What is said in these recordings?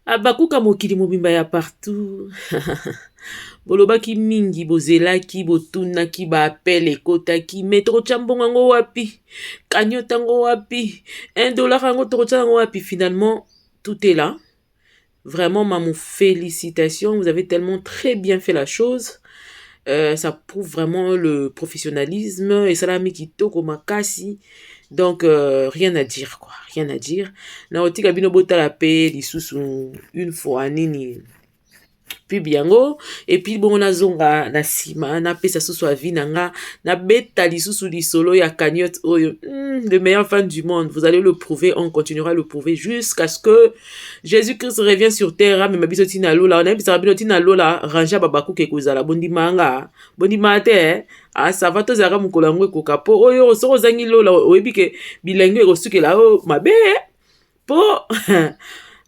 Abakuka mokili mobimba ya partout. Bolobaki mingi bozelaki botunaki baapele ekotaki me tokotya mbongo yango wapi, cagnotte yango wapi, $1 yango tokotya yango wapi. Finalement tout est là. Vraiment mamou, félicitations, vous avez tellement très bien fait la chose. Ça prouve vraiment le professionnalisme et salami kitoko makasi. Donc rien à dire quoi, rien à dire. Na otika bino botala pe lisusu une fois nini puis biango et puis bon na zonga na sima na pesa susu avi nanga na beta lisusu lisolo ya cagnotte oyo le meilleur fan du monde. Vous allez le prouver, on continuera à le prouver jusqu'à ce que Jésus-Christ revient sur terre. Mais mabiso tina lola on a bisa bino tina lola ranja babaku ke kozala bondi manga bondi mate ah ça va to zara mukolango ekoka po oyo soko zangi lola oyebi ke bilenge ekosukela o mabe po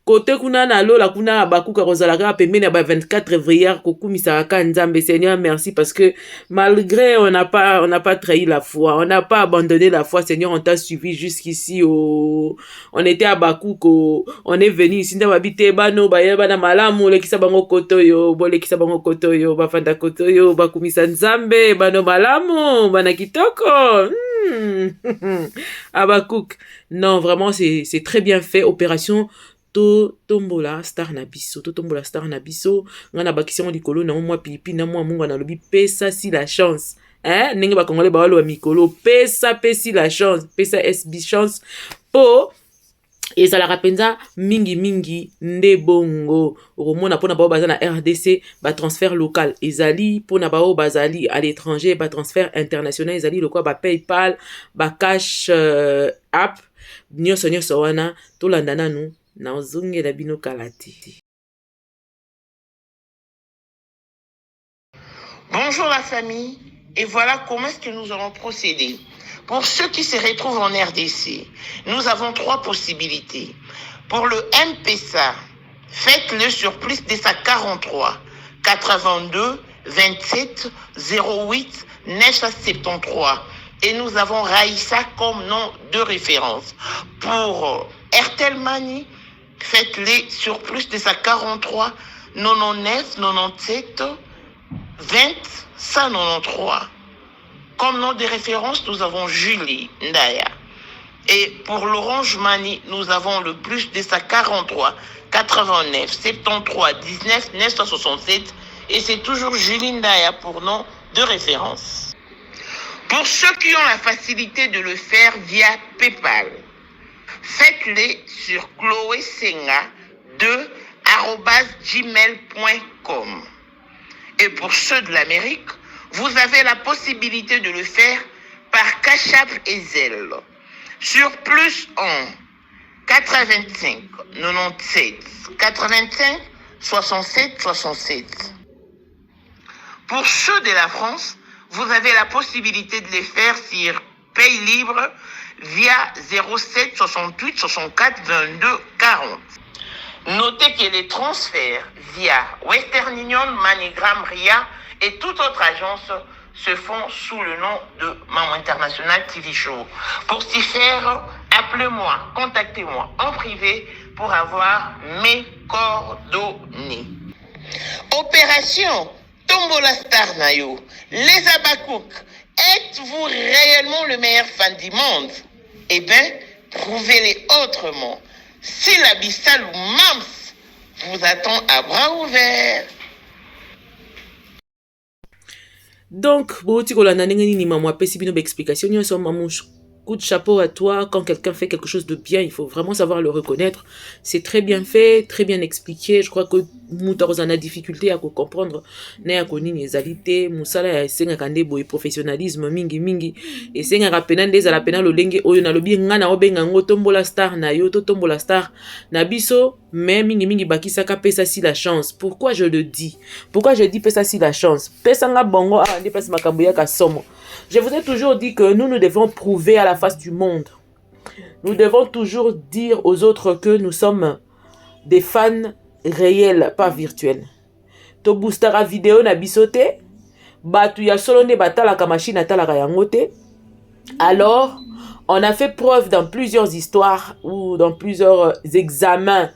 Côté kuna na lola kuna bakuka kozalaka pembeni ya ba 24 février kokumisa ka nzambe. Seigneur merci parce que malgré on n'a pas trahi la foi, on n'a pas abandonné la foi. Seigneur, on t'a suivi jusqu'ici. On était à Bakuko, on est venu ici ndababite bano bayeba na malamu lekisa bango kotoyo bolekisa bango kotoyo bafanda kotoyo bakumisa nzambe bano malamu bana kitoko. Abakuk. Non, vraiment c'est très bien fait. Opération to tombola star na biso, to tombola star na biso. Ngana bakisi on likolo na mwa pipi na mwa mungu na lobi pesa si la chance. Nenge ba kongole ba walo wa mikolo pesa pesi la chance, pesa SB chance po ezala penza mingi mingi nde bongo romona pona ba baza na RDC ba transfert local ezali pona ba bazali à l'étranger ba transfert international ezali lokwa ba PayPal ba cash app nyonso nyonso wana to landana nu. Bonjour la famille, et voilà comment est-ce que nous allons procéder. Pour ceux qui se retrouvent en RDC, nous avons 3 possibilités. Pour le M-Pesa, faites-le sur plus de sa 43 82 27 08 973. Et nous avons Raïssa comme nom de référence. Pour Airtel Money, faites-les sur plus de sa 43 99 97 20 193. Comme nom de référence, nous avons Julie Ndaya. Et pour l'Orange Money, nous avons le plus de sa 43 89 73 19 967. Et c'est toujours Julie Ndaya pour nom de référence. Pour ceux qui ont la facilité de le faire via PayPal, faites-les sur chloesenga2@gmail.com. Et pour ceux de l'Amérique, vous avez la possibilité de le faire par Cash App et Zelle sur plus 1 85 97 85 67 67. Pour ceux de la France, vous avez la possibilité de les faire sur Pay Libre via 07 68 64 22 40. Notez que les transferts via Western Union, MoneyGram, RIA et toute autre agence se font sous le nom de Maman International TV Show. Pour s'y faire, appelez-moi, contactez-moi en privé pour avoir mes coordonnées. Opération Tombola Star Nayo, les Abakouk, êtes-vous réellement le meilleur fan du monde? Eh bien, prouvez-les autrement. Si la Bissal ou Mams vous attend à bras ouverts. Donc, boti kolanda ndenge nini maman apesi bino explication nyonso maman. Coup de chapeau à toi. Quand quelqu'un fait quelque chose de bien, il faut vraiment savoir le reconnaître. C'est très bien fait, très bien expliqué. Je crois que Moutaros en a difficulté à comprendre. Ne a connu les alités. Moussala ya senga kande boy professionnalisme mingi mingi. Et senga rapena ndeza la pena lo lenge oyo na lobi ngana obenga ngo tombola star na yo to tombola star na biso. Mais mingi mingi bakisaka pesa si la chance. Pourquoi je le dis? Pourquoi je dis pesa si la chance? Pesa nga bongo a ande pesa makambuya ka somo. Je vous ai toujours dit que nous devons prouver à la face du monde. Nous devons toujours dire aux autres que nous sommes des fans réels, pas virtuels. To boostara vidéo na bisote, batu ya solo ne batalaka machine atalaka yangote. Alors, on a fait preuve dans plusieurs histoires ou dans plusieurs examens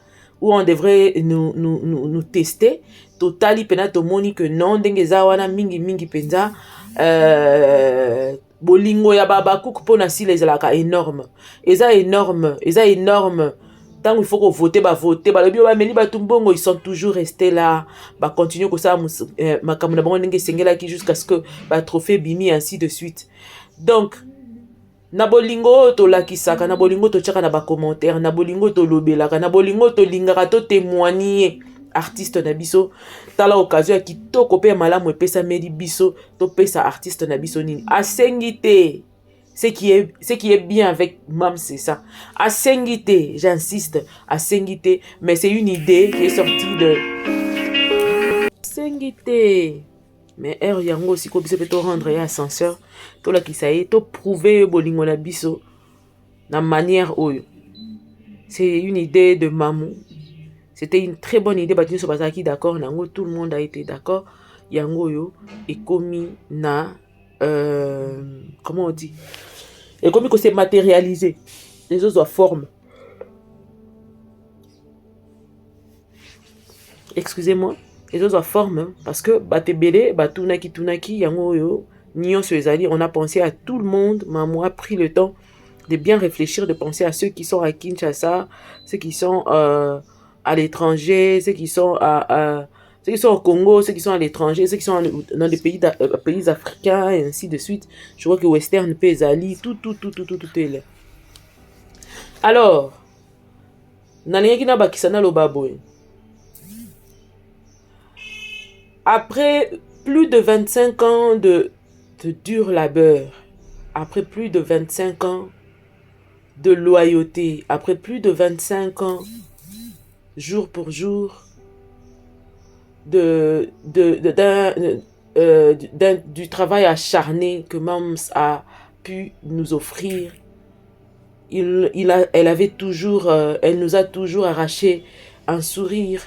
où on devrait nous tester. Totali pena tomoni que non ndenge za wana mingi penza bolingo ya babakuk pona si les alaka énorme. Eza énorme. Tant il faut qu'on vote, voter, balobi ba meli batumbongo, ils sont toujours restés là, ba continuer comme ça makamuna bango ndenge sengela ki jusqu'à ce que ba trophée bimi ainsi de suite. Donc na bolingo to lakisaka, na bolingo to tchaka na ba commentaire, na bolingo to lobelaka, na bolingo to lingaka to témoigner artiste na biso tala occasion ya kitoko pe malamu epesa meli biso to pesa artiste na biso nini asengite. Ce qui est bien avec Mam, c'est ça. Asengite, j'insiste, asengite, mais c'est une idée qui est sortie de Asengite. Mais yango aussi ko biso peut rendre un ascenseur, to la kisaye, to prouver bolingo na biso na manière oyo. C'est une idée de Mamou. C'était une très bonne idée, batini so bazaki d'accord, nango tout le monde a été d'accord. Yango yo et commis na comment on dit, et comme que c'est matérialisé, les autres ont forme. Excusez-moi, les autres ont forme parce que batebele batunaki yango yo nion ezali, on a pensé à tout le monde. Maman a pris le temps de bien réfléchir, de penser à ceux qui sont à Kinshasa, ceux qui sont à l'étranger, ceux qui sont ceux qui sont au Congo, ceux qui sont à l'étranger, ceux qui sont dans des pays africains, et ainsi de suite. Je crois que Western Pezali, tout est là. Alors, après plus de 25 ans de dur labeur, après plus de 25 ans de loyauté, après plus de 25 ans, jour pour jour, du travail acharné que Mams a pu nous offrir, elle nous a toujours arraché un sourire,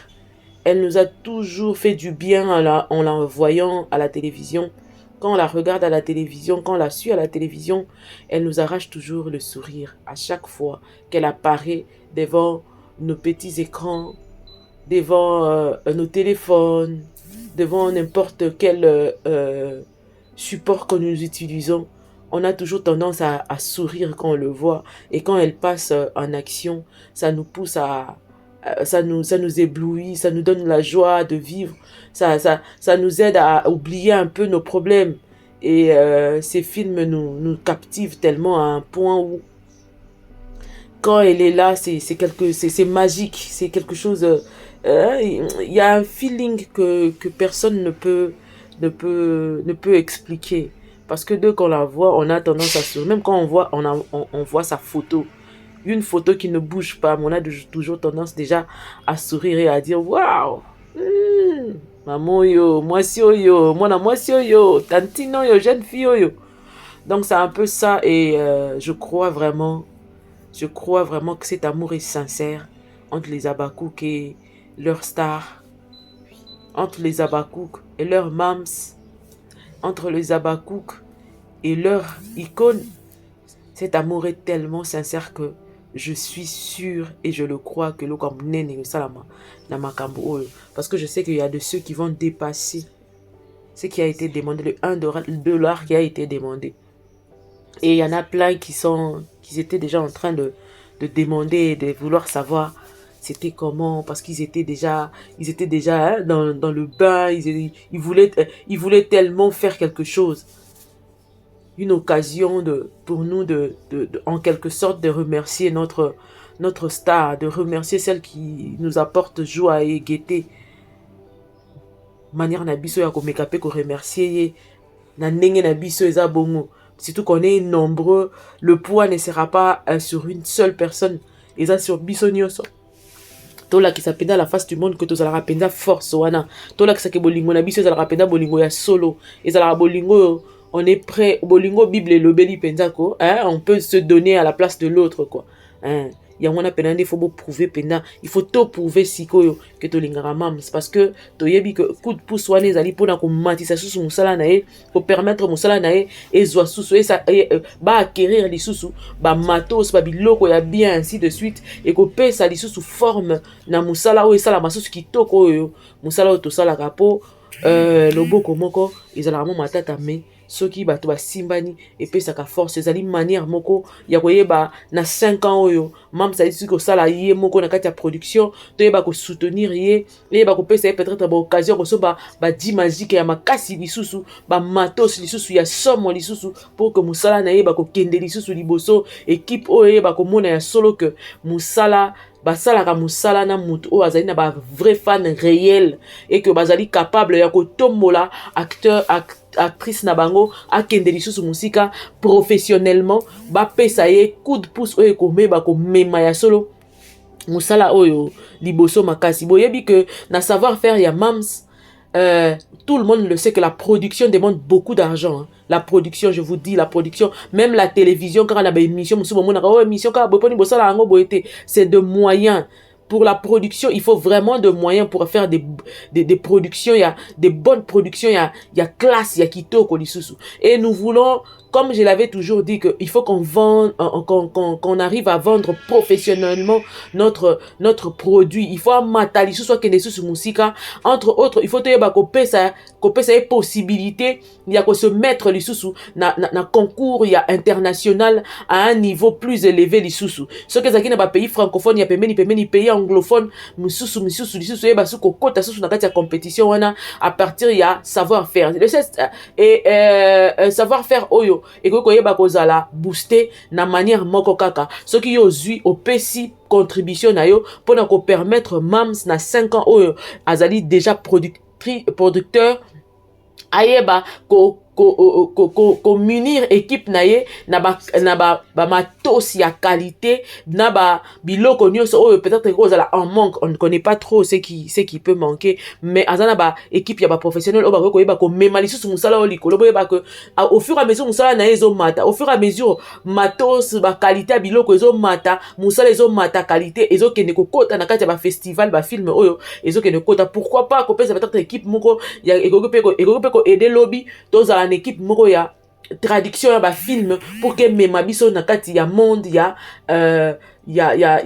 elle nous a toujours fait du bien en la voyant à la télévision. Quand on la regarde à la télévision, quand on la suit à la télévision, elle nous arrache toujours le sourire à chaque fois qu'elle apparaît devant nos petits écrans, devant nos téléphones, devant n'importe quel support que nous utilisons. On a toujours tendance à sourire quand on le voit. Et quand elle passe en action, ça nous pousse ça nous éblouit, ça nous donne la joie de vivre. Ça nous aide à oublier un peu nos problèmes. Et ces films nous captivent tellement à un point où quand elle est là, c'est magique, c'est quelque chose. Il y a un feeling que personne ne peut expliquer. Parce que dès qu'on la voit, on a tendance à sourire. Même quand on voit sa photo, une photo qui ne bouge pas, on a toujours tendance déjà à sourire et à dire waouh, maman yo, moi si yo, moi si yo, tantino yo, jeune fille yo. Donc c'est un peu ça et je crois vraiment que cet amour est sincère entre les Abakouk et leurs stars, entre les Abakouk et leurs mams, entre les Abakouk et leurs icônes. Cet amour est tellement sincère que je suis sûre et je le crois que l'eau comme nene salama na makambo. Parce que je sais qu'il y a de ceux qui vont dépasser ce qui a été demandé, le $1 qui a été demandé. Et il y en a plein qui étaient déjà en train de demander, de vouloir savoir c'était comment, parce qu'ils étaient déjà dans le bain, ils voulaient tellement faire quelque chose. Une occasion pour nous en quelque sorte de remercier notre star, de remercier celle qui nous apporte joie et gaieté. Manière na biso ya ko mekape ko remercier na ndenge na biso eza bongo. Surtout qu'on est nombreux, le poids ne sera pas sur une seule personne, eza sur biso nyonso. Tola qui s'appelle la face du monde que tous la penda force wana. Tola qui s'appelle bolingo na biso la penda bolingo ya solo. Ezala bolingo on est prêt bolingo bible le beli pendako, hein, on peut se donner à la place de l'autre quoi. Hein. yango na pena nde faut bo prouver pena il faut to prouver sikoyo que to lingara mams parce que to yebi que coup de pouce wana ezali pona ko matisa susu musala na ye ko permettre musala na ye ezwa susu esa ba acquérir lisusu ba matos ba biloko ya bien ainsi de suite et ko pesa lisusu forme na musala o esala masusu kitoko oyo musala o to sala kapo loboko moko ezala mo matata me soki bato basimbani epesaka force ezali manière moko ya koyeba na 5 ans oyo mam ça dit que sala ye moko na kati ya production toyeba ko soutenir ye yeba ko pesa peut-être ba occasion ko so ba 10 magique ya makasi lisusu ba matos lisusu ya somo lisusu pour que musala na yeba ko kende lisusu liboso équipe oyo yeba ko mona ya solo que musala basalaka musala na mutu oyo azali na ba vrai fan réel et que bazali capable ya kotombola acteur actrice na bango akende lisusu musika professionnellement bapesa ye coup de pouce oyo ekomeba komema ya solo musala oyo liboso makasi boyebi que na savoir faire ya mams tout le monde le sait que la production demande beaucoup d'argent. Hein. La production, je vous dis, la production, même la télévision, quand on a une émission, c'est de moyens. Pour la production, il faut vraiment de moyens pour faire des productions. Il y a des bonnes productions, il y a classe, il y a kitoko, lisusu. Et nous voulons, comme je l'avais toujours dit, qu'il faut qu'on vende, qu'on arrive à vendre professionnellement notre produit. Il faut amata lisusu soit kende susu musika. Entre autres, il faut te yeba kope sa possibilité, il y a que se mettre lisusu na concours, il y a international à un niveau plus élevé lisusu. Ce que zaki na ba pays francophone, il y a pemeni pays anglophone, mususu lisusu yeba su kokota susu na kati ya compétition wana à partir ya savoir faire. Et savoir faire oyo et ko yeba kozala booster na manière moko kaka. Ce qui yo zui au pesi contribution na yo pour na ko permettre mams na 5 ans oyo azali déjà producteur ayeba ko munir équipe na ye na ba matos ya qualité na ba biloko nyonso oyo peut-être que ozala en manque, on ne connaît pas trop ce qui peut manquer, mais azana ba équipe ya ba professionnel o ba ko yeba ko mema lisusu musala o likolo boyeba que au fur et à mesure musala na ezo mata, au fur et à mesure matos ba qualité ya biloko ezo mata, musala ezo mata qualité ezo kende ko kota na kati ya ba festival ba film oyo ezo kende kota. Pourquoi pas ko pesa peut-être équipe moko ya ekope ko aider lobby toza équipe moko ya traduction ya ba film pour que mema biso na kati ya monde ya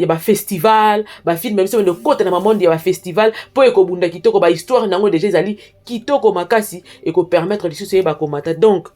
ba festival ba film même si de côté na monde ya ba festival pour ekobunda kitoko ba histoire nango déjà ezali kitoko makasi et ko permettre lisusu ba komata. Donc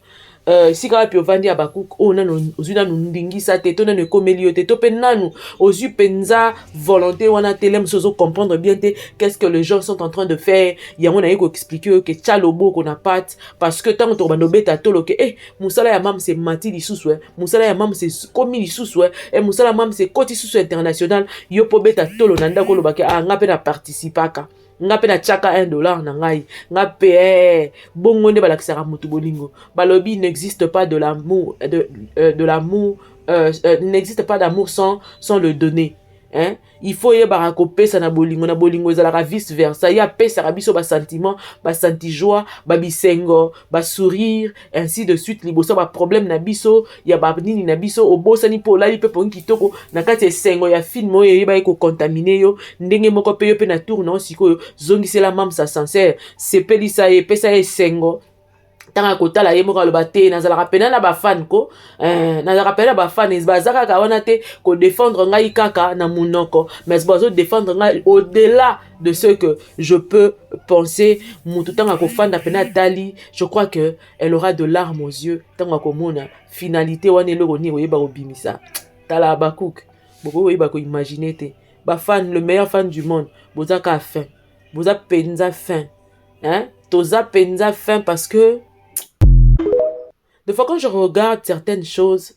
si ka pi ovandi abakuk o nanu ozuna ndingisa te to nanu ekomeli te to pe nanu ozu penza volonté wana telem sozo comprendre bien te qu'est-ce que les gens sont en train de faire yango na yeko expliquer que chalobo qu'on a pat parce que tant to banobeta tolo que musala ya mam c'est mati lisusu musala ya mam c'est komi lisusu musala mam c'est koti lisusu international yo po beta tolo nanda ko lobake ngape na participaka ngape na chaka $1 na ngai ngape bongo nde balakisaka mutu bolingo balobi n'existe pas de l'amour de l'amour n'existe pas d'amour sans le donner. Hein? Il faut yeba kopesa na bolingo ezalaka vice versa ya pesa biso ba sentiment ba senti joie ba bisengo ba sourire ainsi de suite liboso ba problème na biso ya ba nini na biso obosani po lali pe pongi kitoko na kati esengo ya film oyo yeba ko contaminer yo ndenge moko pe yo pe na tour na sikoyo zongisela mam sa sincère sepelisa ye pesa esengo tanga kotala ye moko aloba te nazalaka pena na bafan ko nazalaka pena bafan bazaka ka wana te ko défendre ngai kaka na munoko mais bazo défendre ngai au-delà de ce que je peux penser mutu tanga ko fanda pena tali je crois que elle aura de larmes aux yeux tanga ko mona finalité wana eloko ni oyeba obimisa tala bakuk boko oyeba ko imaginer te bafan le meilleur fan du monde bozaka fin boza penza fin hein toza penza fin parce que des fois quand je regarde certaines choses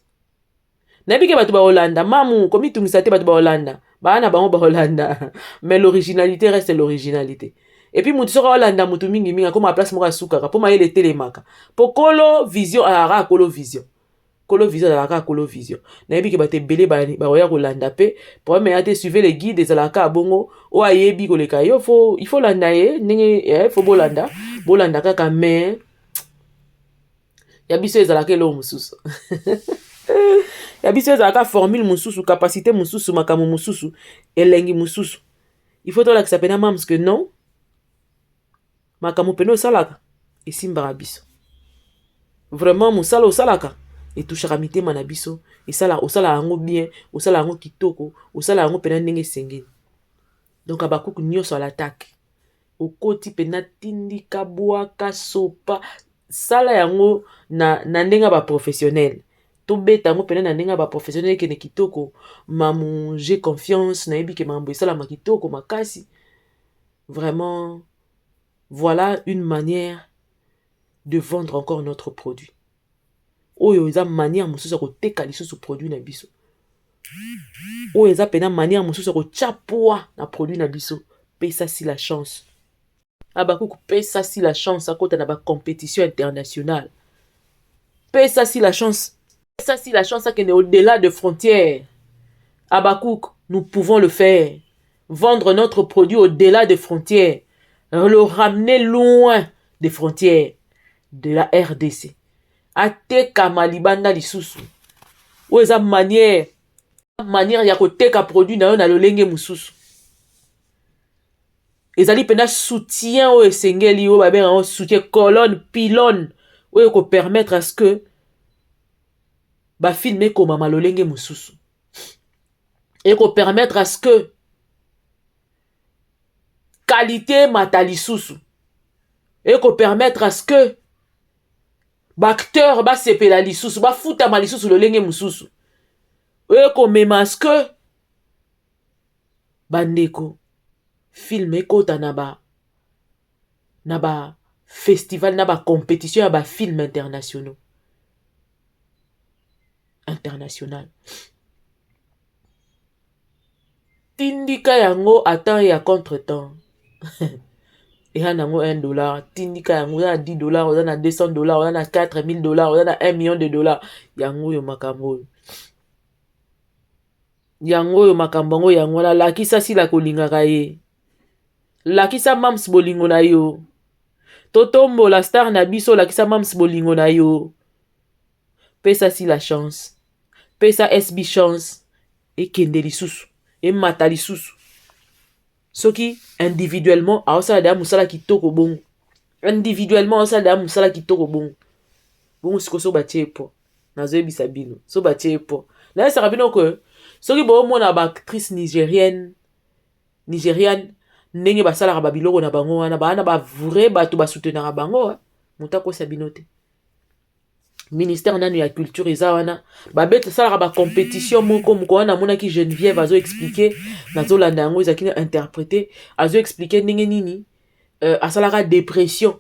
nabike batu ba Hollanda mamu komi tungisa te batu ba Hollanda bana bango ba Hollanda mais l'originalité reste l'originalité et puis mutu soka Hollanda mutu mingi minga comme a place moko asuka po ma yele telemaka pokolo vision ara kolo vision alaka kolo vision nabike bate belé ba oya Hollanda pe pour me ate suivre les guides des alaka bongo o ayebi koleka yo il faut landa ye ndenge faut bolanda kaka mais ya biso ezalaka elo mususu ya biso ezalaka formule mosusu capacité mosusu makambo mosusu elengi mosusu il faut tolakisa pena mams que non makambo pena osalaka esimbaka biso vraiment mosala osalaka etushaka mitema na biso osala yango bien osala yango kitoko osala yango pena ndenge esengeli donc abakuku nyonso alatake okoti pena tindika bwaka sopa sala yango na ndenge baprofessionnel tobeta yango pena na ndenge baprofessionnel ekende kitoko mamu j'ai confiance nayebi ke mambo esalama kitoko makasi vraiment voilà une manière de vendre encore notre produit oyo eza manière mosusu ya koteka lisusu produit na biso oyo eza pena manière mosusu ya kotya poa na produit na biso pesa si la chance abakuku pesa si la chance akota na bacompétition internationale pesa si la chance akende au-delà de frontières abakuku nous pouvons le faire vendre notre produit au-delà des frontières le ramener loin des frontières de la RDC atekama libanda lisusu oyo eza manière ya koteka produit na yo na lolenge mosusu ezali pena soutien oyo esengeli oyo babenga yango soutien colonne pylone oyo ekopermettre à ce que bafilme ekomama lolenge mosusu ekopermettre à ce que qualité mata lisusu ekopermettre à ce que baacteur basepela lisusu bafutama lisusu lolenge mosusu oyo ekomema à ce que bandeko film ekota na ba festival na ba compétition ya ba film international tindika yango ata ya contre-temps eya nango $1 tindika yango oza na $10 oza na $200 oza na $4000 oza na $1 million yango oyo makambo yango yango lakisa sila kolingaka ye lakisa mams bolingo na yo totombola star na biso lakisa mams bolingo na yo pesa si la chance pesa SB chance ekende lisusu emata lisusu soki individuellement aosala da musala kitoko bongo bongo sikoso batie po nazoyebisa bino so batie po nayesaka bino ke soki boomona baactrice nigérienne ndenge basalaka babiloko na bango wana baana bavrai bato basoutenaka bango moto akosa bino te ministère nanu ya culture eza wana babeta salaka bacompétition moko wana amonaki Geneviève azoexplike nazolanda yango ezalaki na interprété azoexplike ndenge nini asalaka dépression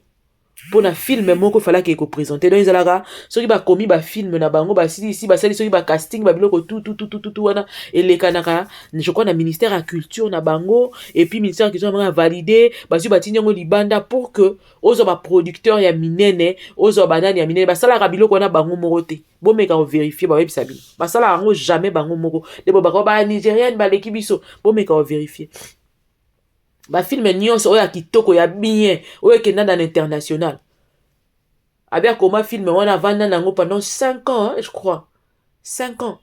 mpona filme moko falaki ekoprésente donc ezalaka soki bakomi bafilme na bango basilisi basali soki bacasting babiloko tututututu wana elekanaka je crois na ministère ya culture na bango et puis ministère ya culture na bango ya validé bazwi batindi yango libanda pour que ozwa baproducteur ya minene ozwa banani ya minene basalaka biloko wana bango moko te bomeka ovérifie bayebisa bino basalaka yango jamais bango moko nde bobaka banigérienne baleki biso bomeka ovérifie bafilme nyonso oyo ya kitoko ya bien oyo ekenda na l'international abia koma filme wana avanda nango pendant 5 ans je crois 5 ans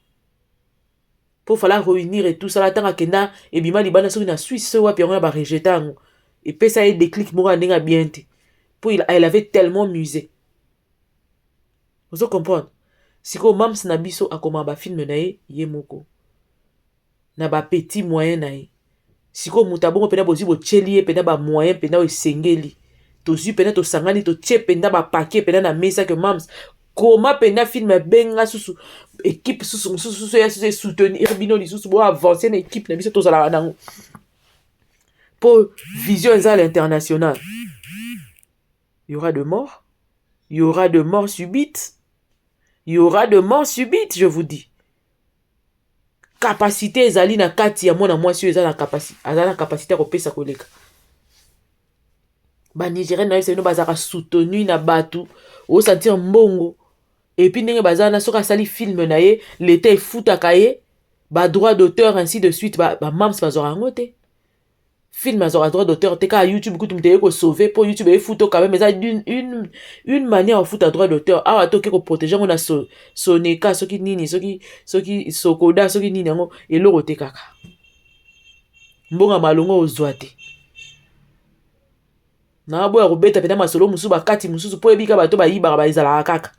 pour falloir réunir et tout ça la tanga kenda ebima libanda soki na Suisse wapi yango na barejeta yango epesa ye déclic moko ndenge ya bien te pour elle avait tellement musé ozo comprendre siko mams na biso akoma bafilme na ye moko na bapetit moyen na ye siko muta bongo pena bozwi botyeli ye pena bamoyen pena esengeli tozwi pena tosangani totie pena bapake pena na mesa ke mams koma pena filme benga susu équipe susu ya susu soutenir bino lisusu bo avancer na équipe na biso tozalaka nango po vision eza à l'international il y aura de morts subites je vous dis capacité ezali na kati ya mwana mwasi oyo aza na capacité ya kopesa koleka banigérienne na yo sebino bazalaka soutenu na bato osentir mbongo epuis ndenge bazala na soki asali filme na ye leta efutaka ye badroit d'auteur ainsi de suite bamams bazwaka yango te film à droit d'auteur te ka YouTube kutu mte ko sauver pour YouTube et photo quand même mais ça une manière à foutre à droit d'auteur ah to ke ko protéger on a soneka soki nini soki sokoda soki nini ngo eloko te kaka mbonga malongo ozwate na boya kobeta pena masolo musu bakati mususu po ebika bato bayibaka baizalaka kaka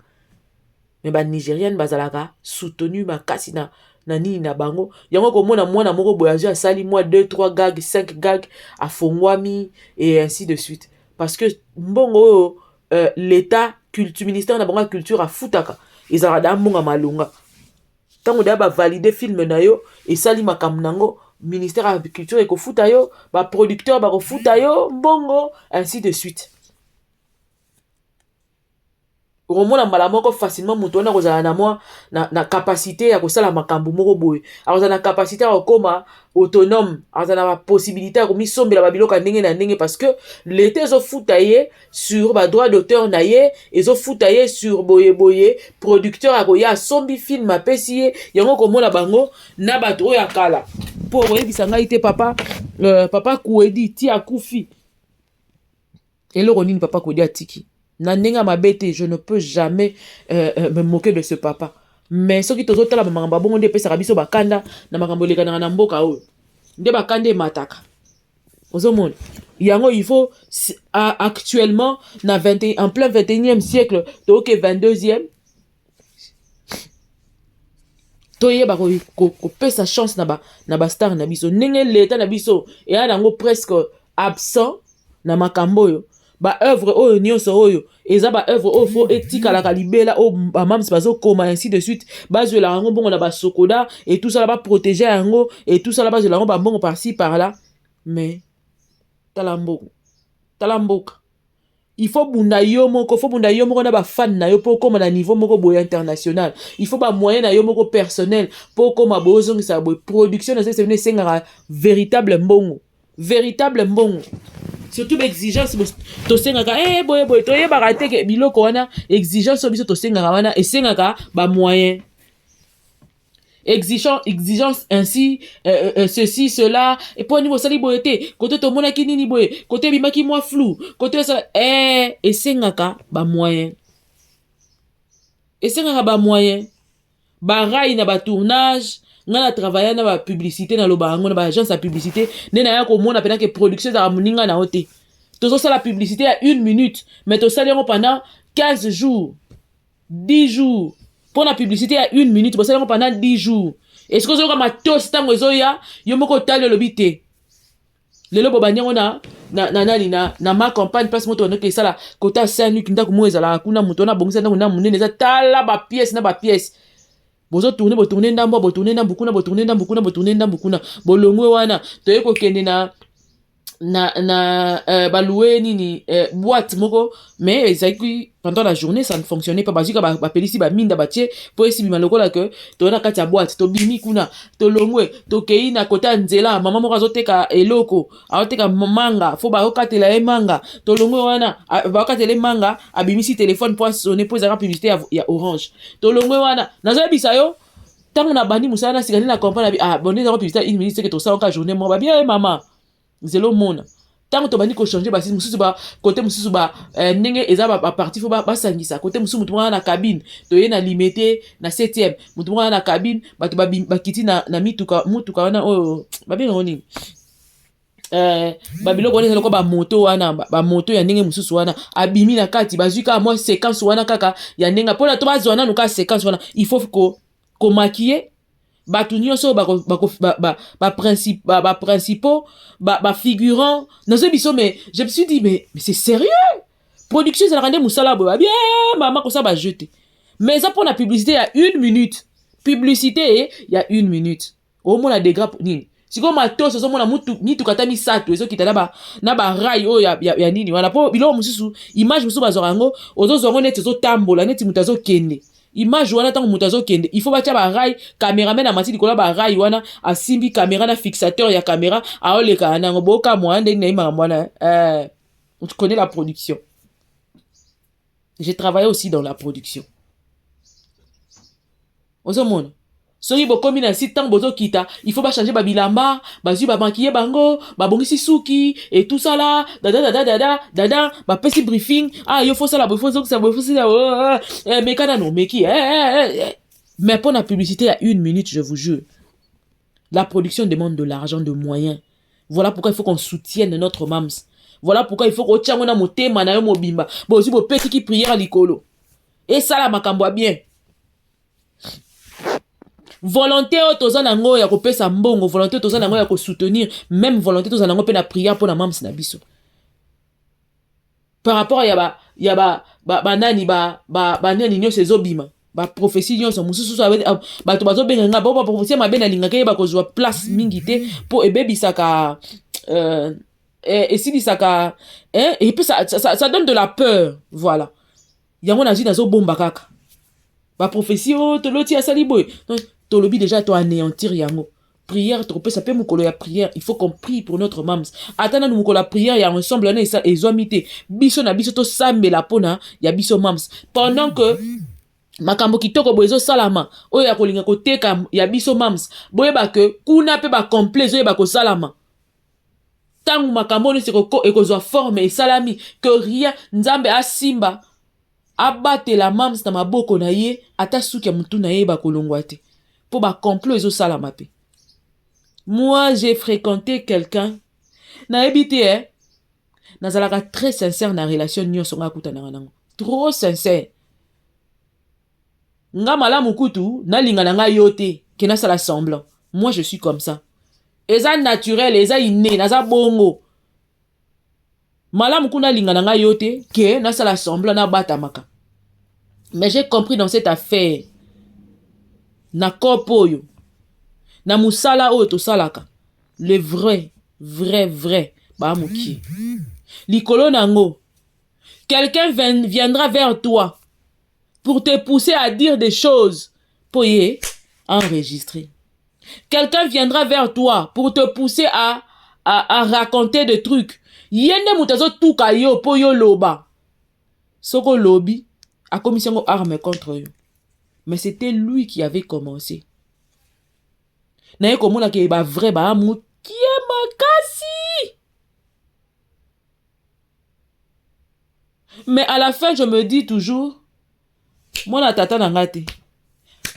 mais ba nigérienne bazalaka soutenu makasi na nini na bango yango komona mwana moko boya azwi asali mwa 2 3 gag 5 gag afongwami et ainsi de suite parce que mbongo l'état culture ministère na bango culture afutaka ezalaka da mbonga malonga tango da ba valider film na yo esali makambo nango ministère de la culture ekofuta yo ba producteur bakofuta yo mbongo ainsi de suite romona mbala moko facilement mutu wana kozala na mwa na capacité ya kosala makambo moko boye akozala na capacité ya kokoma autonome azala na possibilité ya komisombela babiloko ya ndenge na ndenge parce que l'état ezofuta ye sur badroit d'auteur na ye ezofuta ye sur boye producteur akoya asombi film apesi ye yango komona bango na bato oyo akala mpo oyebisa ngai te papa Kuedi ti akufi eloko nini papa Kuedi atiki na ndenge mabe te je ne peux jamais me moquer de ce papa mais soki tozotala bamakambo bongo nde epesaka biso bakanda na makambo elekanaka na mboka oyo nde bakanda emataka ozomona yango il faut actuellement en plein 21e siècle toyoke 22e toyeba kopesa chance na bastar na biso ndenge leta na biso eya nango presque absent na makambo oyo baœuvre oyo nyonso oyo eza baœuvre oyo fo etikalaka libela oyo bamamsi bazokoma ainsi de suite bazwela yango mbongo na basokoda et tout ça la baprotege yango et tout ça la bazwela yango bambongo par-ci par-là mais tala mboka il faut bunda yo moko na bafan na yo po koma na niveau moko boye international il faut ba moyen na yo moko personnel po koma bozongisa boye production na sese esengaka véritable mbongo surtout exigence tosengaka boye toyebaka te biloko wana exigence biso tosengaka wana esengaka ba moyen exigence ainsi ceci cela et pour niveau sali boye te côté to mona ki nini boye côté bimaki moi flou côté ça esengaka ba moyen ba rai na ba tournage ngana travailler na ba publicité na loba ngo na ba agence ya publicité nena ya ko mona pena que production za muninga na ote tozo sala publicité à 1 minute mais to sali ngo pendant 15 jours 10 jours pour la publicité à 1 minute bo sali ngo pendant 10 jours est-ce que zo ka matos tango ezoya yo moko tali lobité lelo bo banyango na ma campagne place moto noke sala kota Saint-Luc ndako mo ezala kuna moto na bongisa ndako na munene za tala ba pièce bozo tourner ndambo bo tourner ndambo kuna bolongwe wana toye ko kende na baloué nini boîte moko mais ezaki pendant la journée ça ne fonctionnait pas bazika ba pelisi ba minda batie po esi bima lokola que to na kati ya boîte to bimi kuna to longwe to kei na kota nzela mama moko azoteka eloko azoteka manga fo ba okatela e manga to longwe wana ba okatela manga abimisi téléphone pour sonner pour ezaka publicité ya Orange to longwe wana nazo bisa yo tango na bandi musana sikani na campagne bonne za publicité 1 minute c'est que to ça ka journée mo ba bien mama zelo mona tango to bandi ko changer ba mususu ba côté mususu ba ndenge eza ba parti fo ba sangisa côté mususu mutu mwana na cabine to ye na limité na 7e mutu mwana na cabine bato ba kiti na mutuka wana oyo ba bien ngoni babiloko wana ezaloko bamoto wana bamoto ya ndenge mususu wana abimi na kati bazwi kaka mwa séquence wana kaka ya ndenge mpona to bazwa nanu kaka séquence wana il faut komakie bato nyonso principaux figurant nazo biso mais je me suis dit mais c'est sérieux production ezalaka nde mosala boye bien mama kosa bajete mais eza mpona publicité ya 1 minute publicité ya 1 minute omona degra nini sikoyo matos ozomona mituka ata misato ezokita na barai oyo ya nini wana mpo biloko mosusu image mosusu bazwaka yango ozozwa yango neti ezotambola neti moto azokende image wana ntango moto azokende il faut batia barai cameraman amati likolo barai wana asimbi caméra na fixateur ya caméra aoleka nango boka mwa ndenge nayi makambo wana tu connais la production. J'ai travaillé aussi dans la production ozomona Soki bokomi na si tant bozo kita, il faut pas changer babilamba, bazu ba maquiller bango, ba bongisi suki et tout ça là, dada, ba pesi briefing, ah yo faut ça là, faut ça, mais kana non, mais qui mais pour la publicité il y a 1 minute, je vous jure. La production demande de l'argent, de moyens. Voilà pourquoi il faut qu'on soutienne notre mams. Voilà pourquoi il faut qu'on tienne na motema na yo mobimba. Bon aussi bo petit qui prière à likolo. Et ça là makambo bien. Volonté otoza nango ya kopesa mbongo, volonté otoza nango ya ko soutenir, même volonté otoza nango pe na prière pour na mams na biso. Par rapport ya ba nani nani nyo sezobima, ba prophétie nyo so mususu ba to bazo benga ba prophétie mabe na linga ke ba kozwa place mingi te po ebebisaka et si disaka et puis ça donne de la peur, voilà. Yango na zina zo bomba kaka. Ba prophétie to loti asali boy. Tolobi déjà to anéantir yango. Prière trop ça peut mukolo ya prière, il faut qu'on prie pour notre mams. Atana mukolo la prière ya ensemble na ça ezomité. Biso na biso to sambela pona ya biso mams. Pendant que makambo kitoko bozo salama, oyo ya kolinga koteka ya biso mams. Boyeba que kuna pe ba complet oyo ba ko salama. Tangu makambo ni seko ekozwa forme et salami que rien nzambe asimba abate la mams na maboko na ye ata suki ya mutu na ye ba kolongwa te. Pour ba complot ezo salama pe. Moi j'ai fréquenté quelqu'un na ebité nazalaka très sincère na relation nyonso nga kutana nango. Trop sincère. Nga malamu kutu na linga na nga yote ke na sala semblant. Moi je suis comme ça. Eza naturel, eza inné, naza bongo. Malamu kuna linga na nga yote ke na sala semblant na batamaka. Mais j'ai compris dans cette affaire na kopoyo na musala oyo to salaka le vrai ba muki likolo nango quelqu'un viendra vers toi pour te pousser à dire des choses pour y enregistrer. Quelqu'un viendra vers toi pour te pousser à raconter des trucs. Yende mutazo tuka yo po yo loba soko lobi a commission arme contre eux. Mais c'était lui qui avait commencé. Naye komona ke ba vrai ba amu qui makasi. Mais à la fin je me dis toujours moi na tata na ngate.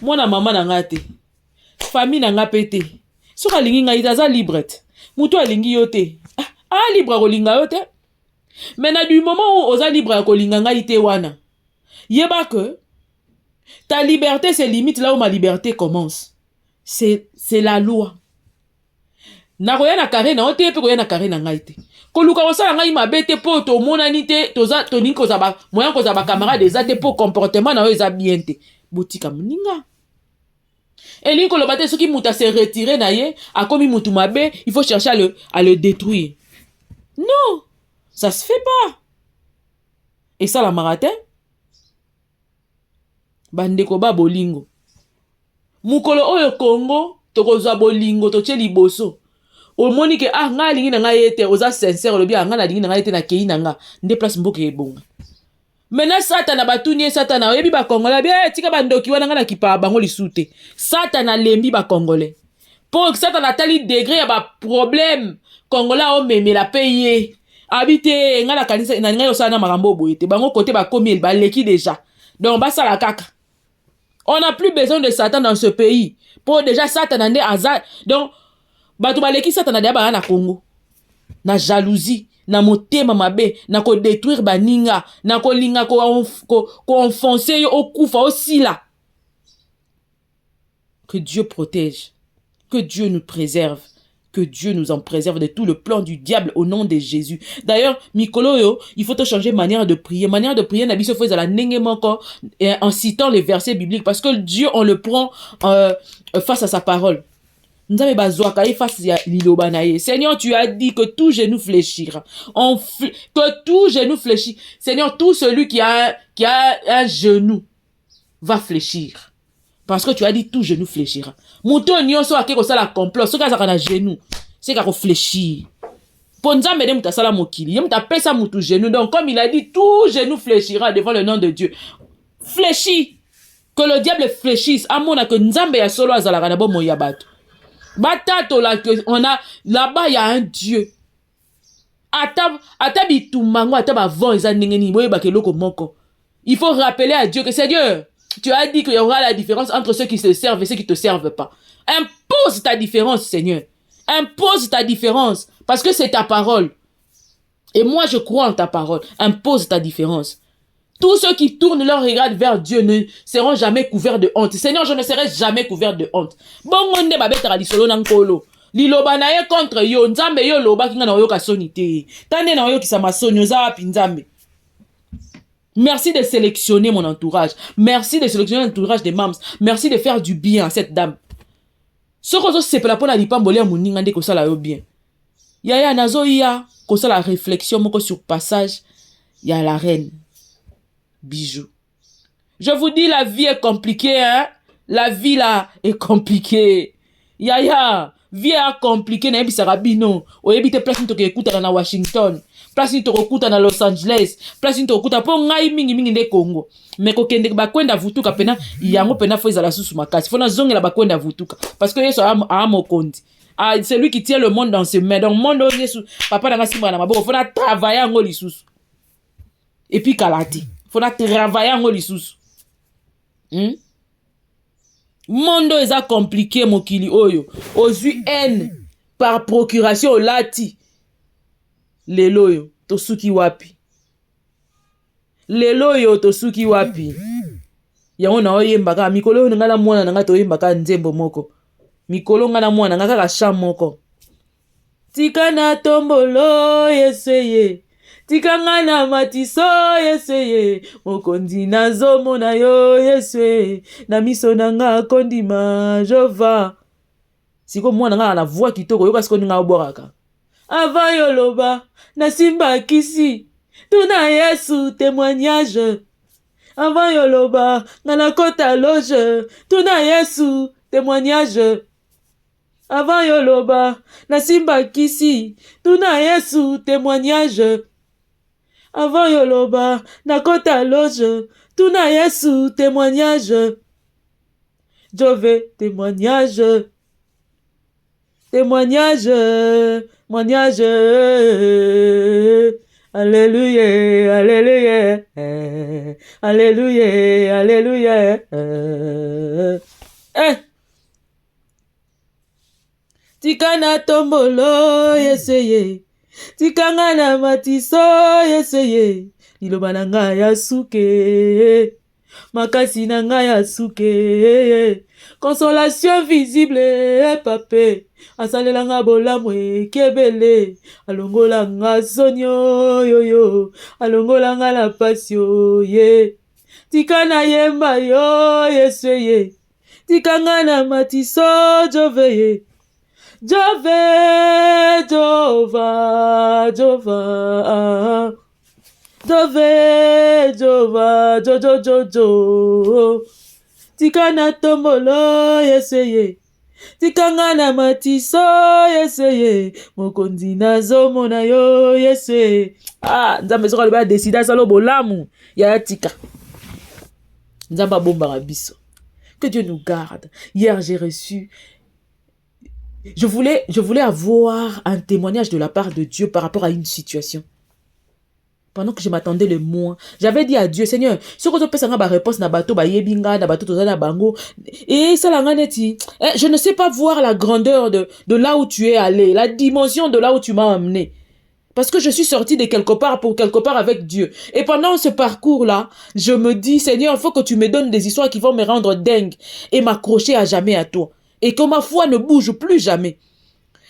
Moi na maman na ngate. Famille na ngapete. Soka lingi nga itaza librette. Muto alingi yote. Ah libre ko linga yote. Mais na du moment où oza libre ko linga nga ite wana. Yeba que ta liberté se limite là où ma liberté commence. C'est la loi. Na koya na carré na ote pe koya na carré na ngaite. Ko luka ko sala ngai mabete po to monani te toza toni ko za ba moyen ko za ba camarade des ate po comportement na eza bien te. Botika mninga. Et l'inko le bate soki muta se retirer na ye, a komi mutu mabe, il faut chercher à le détruire. Non, ça se fait pas. Et ça la marathon bandeko ba bolingo. Mukolo oyo Congo, tokozwa bolingo toche liboso. Omoni ke nga lingi na nga yete, oza sincère lobi nga na lingi na nga yete na kei na nga, nde place mboke ebonga. Mena satana batuni satana oyebi ba Congolais bien tika bandoki wana nga na kipa bango lisute. Satana lembi ba Congolais. Pour satana tali degré ya ba problème Congolais o meme la payer. Habité nga la kanisa na nga yo sana makambo boyete. Bango côté ba komi ba leki déjà. Donc ba sala kaka. On n'a plus besoin de Satan dans ce pays. Pour déjà Satan ande azar. Donc batu ba leki Satan dia ba na Congo. Na jalousie. Na motema mabe, na ko détruire baninga, na ko linga ko enfoncer au kufa aussi là. Que Dieu protège, que Dieu nous préserve, que Dieu nous en préserve de tout le plan du diable au nom de Jésus. D'ailleurs, Mikolo yo, il faut te changer manière de prier. Manière de prier, nabiso faut la encore en citant les versets bibliques parce que Dieu on le prend face à sa parole. Seigneur, tu as dit que tout genou fléchira. Que tout genou fléchit. Seigneur, tout celui qui a un genou va fléchir. Parce que tu as dit tout genou fléchira. Mouton nyonso akeko sala complot, soka zaka na genou, c'est ka fléchir. Ponza mede muta sala mokili, yem ta pesa mutu genou. Donc comme il a dit tout genou fléchira devant le nom de Dieu. Fléchis. Que le diable fléchisse. Amona que Nzambe ya solo azalaka na bomo ya bato. Batato là que on a là-bas il y a un Dieu. Ata bitumango ata ba vent eza ndenge ni boye bakeloko moko. Il faut rappeler à Dieu que c'est Dieu. Tu as dit qu'il y aura la différence entre ceux qui se servent et ceux qui te servent pas. Impose ta différence, Seigneur. Impose ta différence parce que c'est ta parole. Et moi je crois en ta parole. Impose ta différence. Tous ceux qui tournent leur regard vers Dieu ne seront jamais couverts de honte. Seigneur, je ne serai jamais couvert de honte. Bon, on ne babetara di solo nankolo. Liloba na ye contre yo. Nzambe yo loba kinga na oyoka sonite. Tande na oyoki sa masonyo za wapi nzambe. Merci de sélectionner mon entourage. Merci de sélectionner l'entourage des mams. Merci de faire du bien à cette dame. Soko se pela pona lipambole ya muninga nde kosala yo bien. Yaya nazo ya kosala réflexion moko sur passage ya la reine. Bijou. Je vous dis, la vie est compliquée, hein? La vie là est compliquée. Yaya, vie est compliquée, na yebi sarabino. Oyebi te place nito ke ekuta na Washington. Place nito okuta na Los Angeles. Place nito okuta po ngai mingi nde Congo. Mais ko kende ba kwenda vutuka pena yango pena fo ezala susu makasi. Fona zongela ba kwenda vutuka parce que Yesu a mokondi. Ah, c'est lui qui tient le monde dans ses mains. Donc monde Yesu papa na ngasimba na maboko fona travailler ngo lisusu. Et puis kalati. Faut travailler en lisusu. Mondo eza compliqué mokili oyo. Ozui haine par procuration lati. Lelo yo tosuki wapi. Lelo yo tosuki wapi. Yango na oyembaka mikolo ngala mwana nanga toyembaka nzembo moko. Mikolo ngala mwana ngaka ka cham moko. Tika na tombolo yeseye. Tikanga na matiso yeseye mokondi nazomona yo yeswe na miso nanga kondima jova siko mwana nga na voix kitoko yoka siko ninga oboraka avant yoloba na simba kisi tuna Yesu témoignage avant yoloba na kota loge tuna Yesu témoignage avant yoloba na simba kisi tuna Yesu témoignage. Avant yoloba, nakota loge, tuna Yesu témoignage. Jove témoignage. Témoignage. Témoignage. Alléluia. Alléluia. Alléluia. Alléluia. Tikana tombolo yeseye. Tikanga na matiso yeseye liloba na nga ya suke makasi na nga ya suke consolation visible pape asalela nga bolamu ekebele alongola nga sonyo yoyo alongola nga la pasio ye tikana yemba yo yeseye tikanga na matiso joveye Jove, Jova, Jova, Jove, Jova, Jojo, Jojo, Tikana tombolo, yeseye, Tikanga na matiso, yeseye, mokondi nazomona yo, yeseye. Ah, nzambe soka liba desida salo bolamu, ya tika. Nzamba bomba rabiso. Que Dieu nous garde. Hier, j'ai reçu... Je voulais avoir un témoignage de la part de Dieu par rapport à une situation. Pendant que je m'attendais le moins, j'avais dit à Dieu, Seigneur, ce que tu peux savoir ma réponse na bateau ba yebinga na bateau toza na bango et ça la neti. Je ne sais pas voir la grandeur de là où tu es allé, la dimension de là où tu m'as amené. Parce que je suis sortie de quelque part pour quelque part avec Dieu. Et pendant ce parcours-là, je me dis, Seigneur, il faut que tu me donnes des histoires qui vont me rendre dingue et m'accrocher à jamais à toi. Et que ma foi ne bouge plus jamais.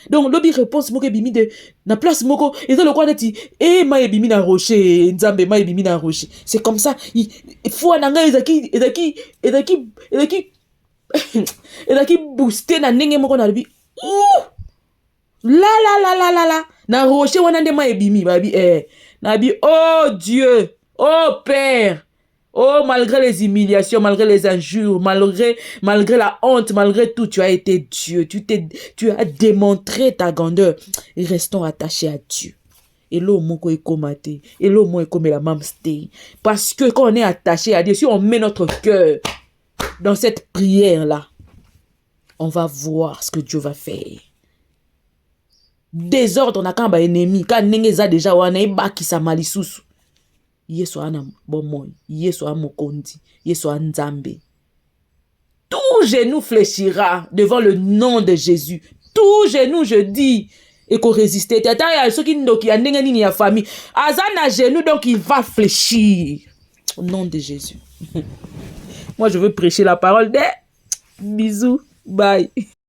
Donc, l'obi réponse moko ebimi de na place moko et dans le coin neti ma ebimi na rocher nzambe ma ebimi na rocher. C'est comme ça. Foi nanga ezaki booster na ndenge moko na bi. La na rocher wana nde ma ebimi ba bi na bi oh Dieu, oh Père. Oh, malgré les humiliations, malgré les injures, malgré la honte, malgré tout, tu as été Dieu. Tu as démontré ta grandeur. Et restons attachés à Dieu. Et l'eau moko est commaté. Et l'eau moko est comme la mamste. Parce que quand on est attaché à Dieu, si on met notre cœur dans cette prière-là, on va voir ce que Dieu va faire. Désordre na kamba ennemi, quand nengeza déjà wana ibaki sa malisusu. Yesu ana bomoi, Yesu a mokondi, Yesu a nzambe. Tout genou fléchira devant le nom de Jésus. Tout genou, je dis, et qu'on résiste. Tata ya ceux qui n'ont ya nengeni ni ya famille. Azana genou donc il va fléchir au nom de Jésus. Moi je veux prêcher la parole. Bisous, bye.